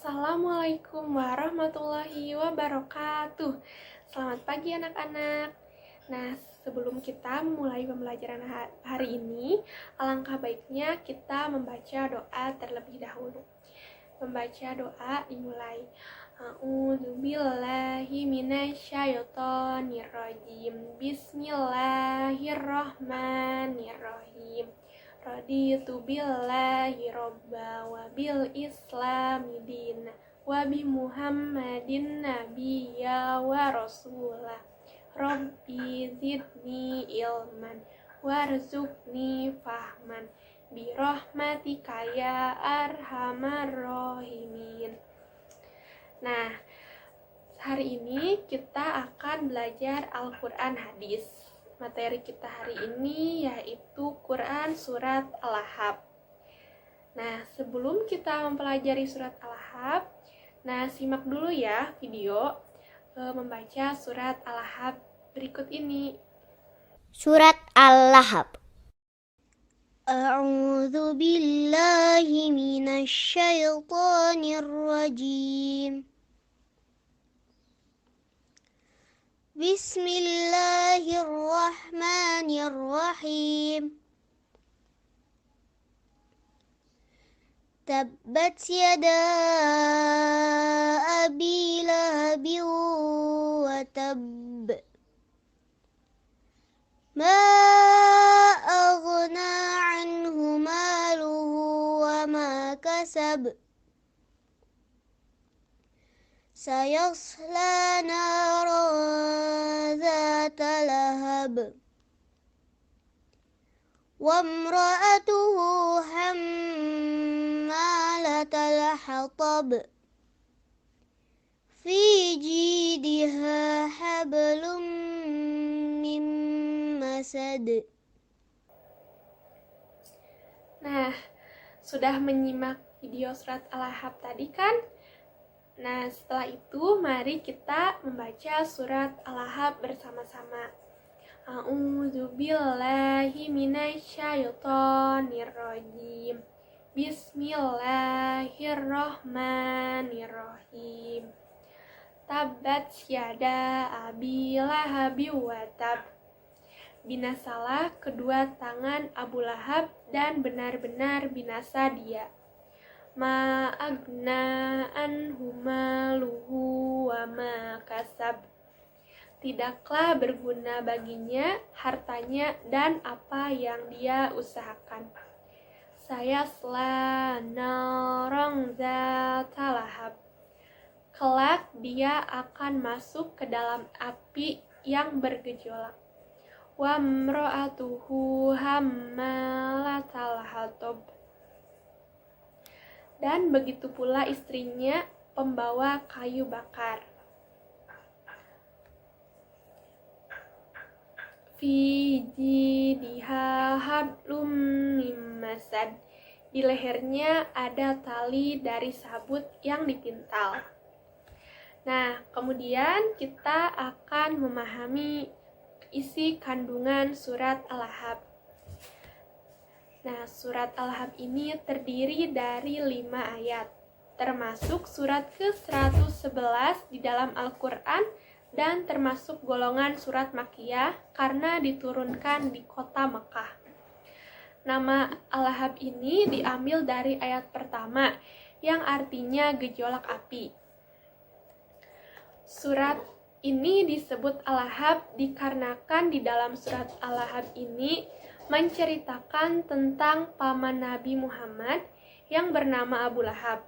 Assalamualaikum warahmatullahi wabarakatuh. Selamat pagi anak-anak. Nah, sebelum kita memulai pembelajaran hari ini, alangkah baiknya kita membaca doa terlebih dahulu. Membaca doa dimulai. A'udzubillahi minasyaitonirrajim. Bismillahirrahmanirrahim. Raditu billahi robba wa bil islami dina wa bi muhammadin nabiyya wa rasulah. Rabbi zidni ilman warzuqni fahman bi rahmatika ya arhamar rahimin. Nah, hari ini kita akan belajar Al-Quran hadis. Materi kita hari ini yaitu Quran Surat Al-Ahab. Nah, sebelum kita mempelajari Surat Al-Ahab, simak dulu ya video membaca Surat Al-Ahab berikut ini. Surat Al-Ahab. A'udzu billahi minasy syaithanir rajim. Bismillahirrahmanirrahim. Tabbat yada abi lahabin wa tabb. Ma aghna anhu maluhu wa ma kasab. Sayasla naran zata lahab. Wa imra'atuhu hammalatal hatab. Fi jidiha hablum min masad. Nah, sudah menyimak video Surat Al-Ahab tadi kan? Nah, setelah itu mari kita membaca Surat Al-Ahab bersama-sama. A'udzubillahi minasyaitonirrajim. Bismillahirrahmanirrahim. Tabbat yada abi lahabi wa tab. Binasalah kedua tangan Abu Lahab dan benar-benar binasa dia. Ma agna anhu maluhu wa ma kasab. Tidaklah berguna baginya hartanya dan apa yang dia usahakan. Sayasla narang zata lahab. Kelak dia akan masuk ke dalam api yang bergejolak. Wa imra'atuhu hammalatal hatab. Dan begitu pula istrinya pembawa kayu bakar. Fi jidiha hablum mim masad. Di lehernya ada tali dari sabut yang dipintal. Nah, kemudian kita akan memahami isi kandungan Surat Al-Ahab. Nah, Surat Al-Ahab ini terdiri dari 5 ayat, termasuk surat ke-111 di dalam Al-Quran dan termasuk golongan surat Makkiyah karena diturunkan di kota Mekah. Nama Al-Ahab ini diambil dari ayat pertama yang artinya gejolak api. Surat ini disebut Al-Ahab dikarenakan di dalam surat Al-Ahab ini menceritakan tentang paman Nabi Muhammad yang bernama Abu Lahab.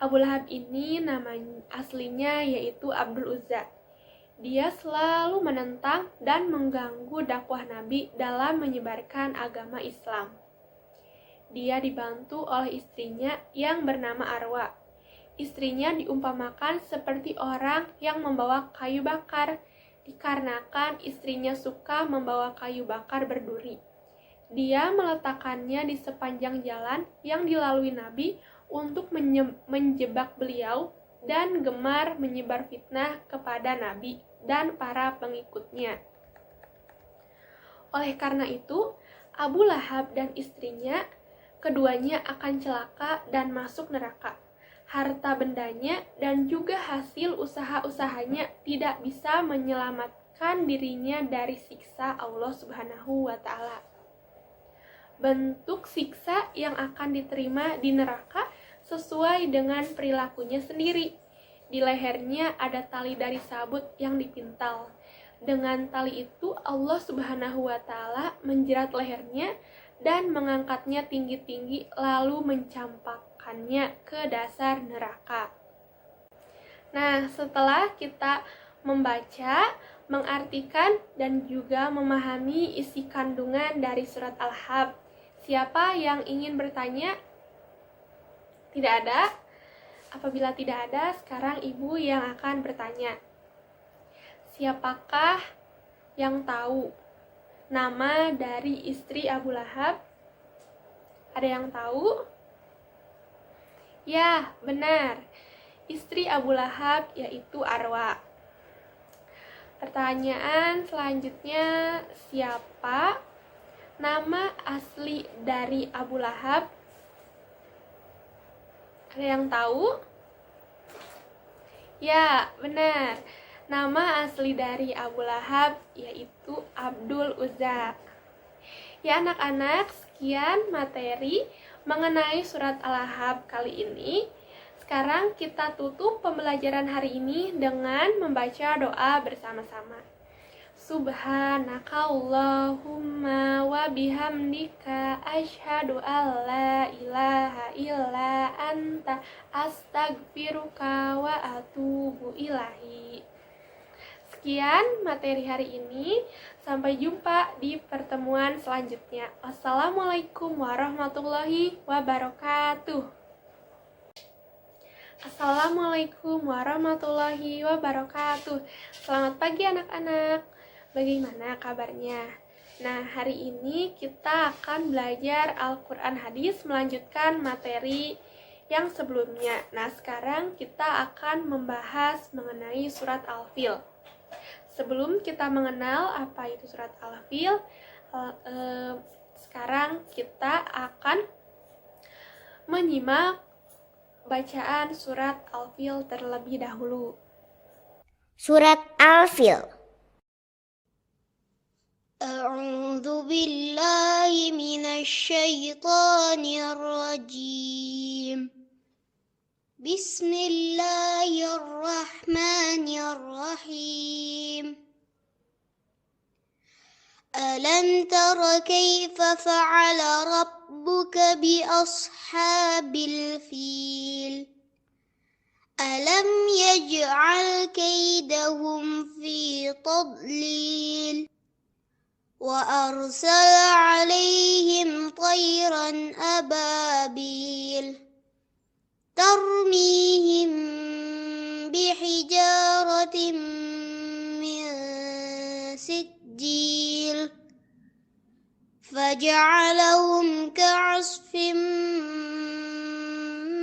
Abu Lahab ini nama aslinya yaitu Abdul Uzza. Dia selalu menentang dan mengganggu dakwah Nabi dalam menyebarkan agama Islam. Dia dibantu oleh istrinya yang bernama Arwa. Istrinya diumpamakan seperti orang yang membawa kayu bakar, dikarenakan istrinya suka membawa kayu bakar berduri. Dia meletakkannya di sepanjang jalan yang dilalui Nabi untuk menjebak beliau dan gemar menyebar fitnah kepada Nabi dan para pengikutnya. Oleh karena itu, Abu Lahab dan istrinya keduanya akan celaka dan masuk neraka. harta bendanya, dan juga hasil usaha-usahanya tidak bisa menyelamatkan dirinya dari siksa Allah Subhanahu wa Ta'ala. Bentuk siksa yang akan diterima di neraka sesuai dengan perilakunya sendiri. Di lehernya ada tali dari sabut yang dipintal. Dengan tali itu Allah Subhanahu wa Ta'ala menjerat lehernya dan mengangkatnya tinggi-tinggi lalu mencampakkannya ke dasar neraka. Nah, setelah kita membaca, mengartikan, dan juga memahami isi kandungan dari surat Al-Ahzab, siapa yang ingin bertanya? Tidak ada? Apabila tidak ada, sekarang ibu yang akan bertanya. Siapakah yang tahu nama dari istri Abu Lahab? Ada yang tahu? Ya, benar. Istri Abu Lahab yaitu Arwa. Pertanyaan selanjutnya, siapa nama asli dari Abu Lahab? Ada yang tahu? Ya, benar. Nama asli dari Abu Lahab yaitu Abdul Uzza. Ya anak-anak, sekian materi mengenai surat Al-Ahzab kali ini. Sekarang kita tutup pembelajaran hari ini dengan membaca doa bersama-sama. Subhanakallahumma wa bihamdika asyhadu an la ilaha illa anta astaghfiruka wa atubu ilaihi. Sekian materi hari ini. Sampai jumpa di pertemuan selanjutnya. Wassalamualaikum warahmatullahi wabarakatuh. Assalamualaikum warahmatullahi wabarakatuh. Selamat pagi anak-anak. Bagaimana kabarnya? Nah, hari ini kita akan belajar Al-Quran Hadis melanjutkan materi yang sebelumnya. Nah, sekarang kita akan membahas mengenai surat Al-Fil. Sebelum kita mengenal apa itu surat Al-Fil, sekarang kita akan menyimak bacaan surat Al-Fil terlebih dahulu. Surat Al-Fil. A'udzu billahi minasy syaithanir rajim. Bismillahirrahmanirrahim. Alam tara kaifa fa'ala rabbuka bi ashabil fil. Alam yaj'al kaidahum fi tadlil. Wa arsala 'alaihim tayran ababil. ترميهم بحجارة من سجيل فجعلهم كعصف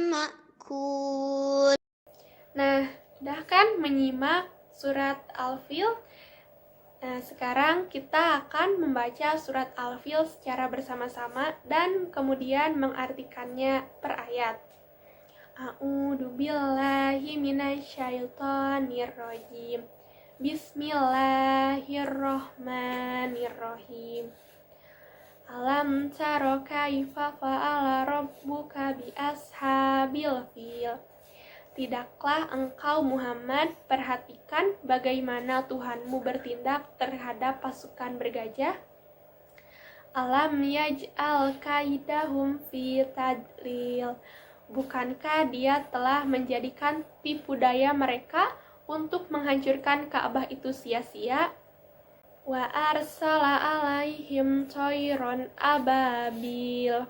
مأكول. Nah, sudah kan menyimak surat Al-Fil? Nah, sekarang kita akan membaca surat Al-Fil secara bersama-sama dan kemudian mengartikannya per ayat. A'udzu billahi minasyaitonir rajim. Bismillahirrahmanirrahim. Alam tara kaifa fa'ala rabbuka bi ashabil fil. Tidaklah engkau Muhammad perhatikan bagaimana Tuhanmu bertindak terhadap pasukan bergajah? Alam yaj'al kaidahum fi tadlil. Bukankah dia telah menjadikan tipu daya mereka untuk menghancurkan Ka'bah itu sia-sia? Wa arsala alaihim tayron ababil.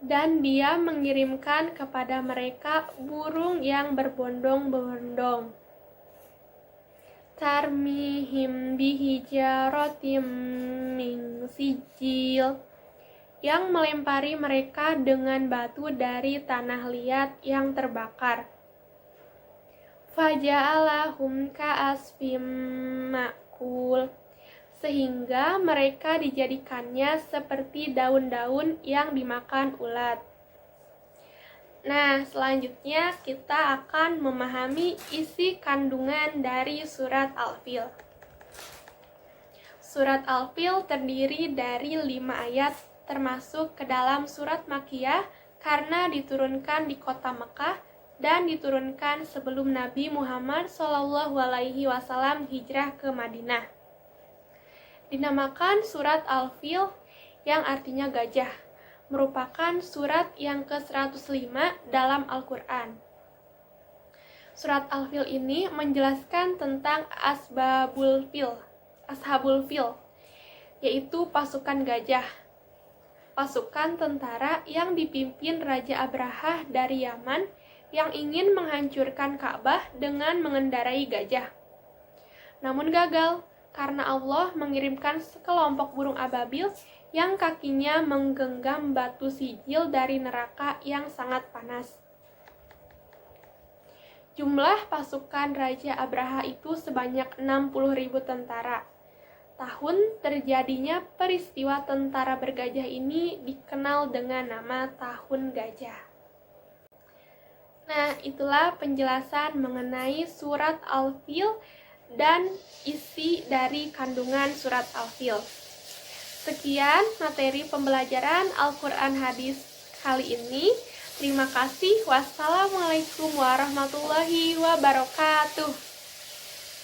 Dan dia mengirimkan kepada mereka burung yang berbondong-bondong. Tarmihim bihijaratim min sijil. Yang melempari mereka dengan batu dari tanah liat yang terbakar. Faja'alahum ka'asfim ma'kul. Sehingga mereka dijadikannya seperti daun-daun yang dimakan ulat. Nah, selanjutnya kita akan memahami isi kandungan dari surat Al-Fil. Surat Al-Fil terdiri dari 5 ayat, termasuk ke dalam surat Makkiyah karena diturunkan di kota Mekah dan diturunkan sebelum Nabi Muhammad SAW hijrah ke Madinah. Dinamakan surat Al-Fil yang artinya gajah, merupakan surat yang ke-105 dalam Al-Quran. Surat Al-Fil ini menjelaskan tentang Ashabul Fil, yaitu pasukan gajah, pasukan tentara yang dipimpin Raja Abrahah dari Yaman yang ingin menghancurkan Ka'bah dengan mengendarai gajah. Namun gagal, karena Allah mengirimkan sekelompok burung ababil yang kakinya menggenggam batu sijil dari neraka yang sangat panas. Jumlah pasukan Raja Abraha itu sebanyak 60.000 tentara. Tahun terjadinya peristiwa tentara bergajah ini dikenal dengan nama Tahun Gajah. Nah, itulah penjelasan mengenai surat Al-Fil dan isi dari kandungan surat Al-Fil. Sekian materi pembelajaran Al-Quran Hadis kali ini. Terima kasih. Wassalamualaikum warahmatullahi wabarakatuh.